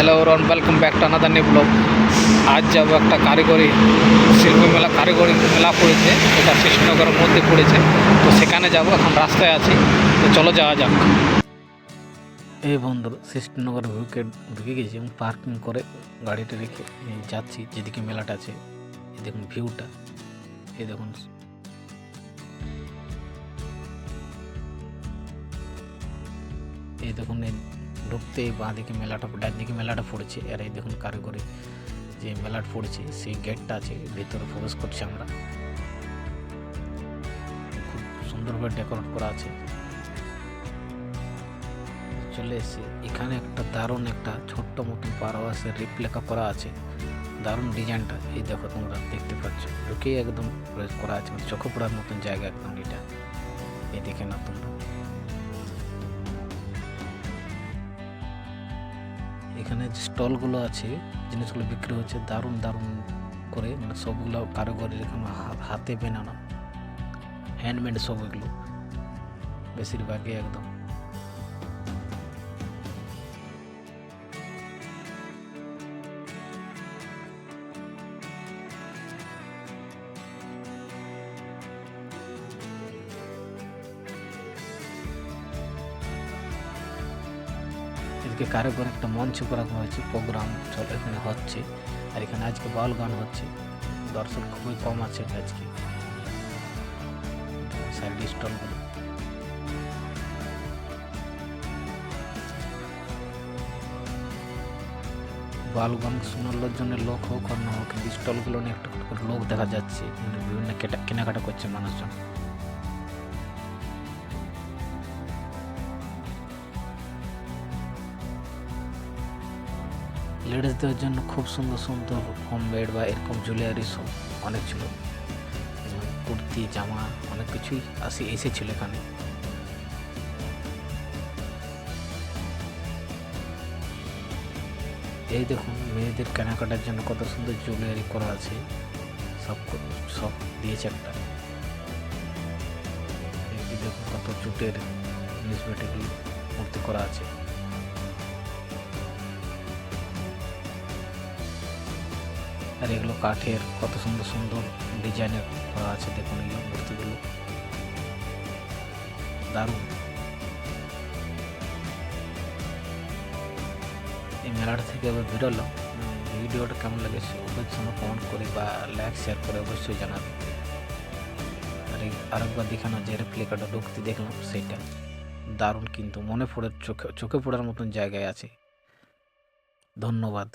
Hello Ron, welcome back to another new blog. আজ যাবো একটা কারিগরি শিল্প মেলা, কারিগরি মেলা পড়েছে, এটা কৃষ্ণনগরের মধ্যে পড়েছে। তো সেখানে যাব, এখন রাস্তায় আছি, তো চলো যাওয়া যাক। এই বন্ধুর কৃষ্ণনগর ঢুকে গেছি এবং পার্কিং করে গাড়িটা রেখে যাচ্ছি যেদিকে মেলাটা আছে। এই দেখুন ভিউটা, এই দেখুন এই ঢুকতে বাঁ দিকে মেলাটা, ডান দিকে মেলাটা পড়েছে। আর এই দেখুন কারিগরি যে মেলাটা পড়েছে সেই গেটটা আছে, ভেতরে প্রবেশ করছি আমরা। খুব সুন্দরভাবে ডেকোরেট করা আছে। চলে এসেছি এখানে, একটা দারুণ একটা ছোট্ট মতন পারওয়াসের রিপ্লেকা করা আছে। দারুণ ডিজাইনটা, এই দেখো তোমরা দেখতে পাচ্ছ, ঢুকেই একদম করা আছে, চোখে পড়ার মতন জায়গা একদম এটা। এই দেখে না তোমরা, এখানে যে স্টলগুলো আছে, জিনিসগুলো বিক্রি হচ্ছে দারুণ দারুণ করে, মানে সবগুলো কারিগরের এখানে হাতে বানানো, হ্যান্ডমেড সব এগুলো বেশিরভাগই একদম। এদিকে কারিগর একটা মঞ্চ করা হয়েছে, প্রোগ্রাম চলে এখানে হচ্ছে। আর এখানে আজকে বাউল গান হচ্ছে, দর্শক খুবই কম আছে আজকে। সাইড স্টলগুলো, বাউল গান শোনার জন্য লোক হোক আর না হোক, কিন্তু স্টলগুলো নিয়ে একটা করে লোক দেখা যাচ্ছে, মানে বিভিন্ন কেনাকাটা করছে মানুষজন। লেডিসদের জন্য খুব সুন্দর সুন্দর হোমমেড বা এরকম জুয়েলারি সব অনেক ছিল, কুর্তি জামা অনেক কিছুই এসেছিল এখানে। এই দেখুন মেয়েদের কেনাকাটার জন্য কত সুন্দর জুয়েলারি করা আছে, সব সব দিয়েছে একটা। এই দেখুন কত জুটের জিনিস মেটেরিয়াল মূর্তি করা আছে। আর এগুলো কাঠের কত সুন্দর সুন্দর ডিজাইনের করা আছে, দেখুন এগুলো মূর্তিগুলো দারুণ। এই মেলাটা থেকে আবার বেরোলাম, ভিডিওটা কেমন লেগেছে অবশ্যই কমেন্ট করে বা লাইক শেয়ার করে অবশ্যই জানাবে। আর আরেকবার দেখানো যে রেপ্লিকাটা ঢুকতে দেখলাম, সেটা দারুণ, কিন্তু মনে পড়ে চোখে পড়ার মতন জায়গায় আছে। ধন্যবাদ।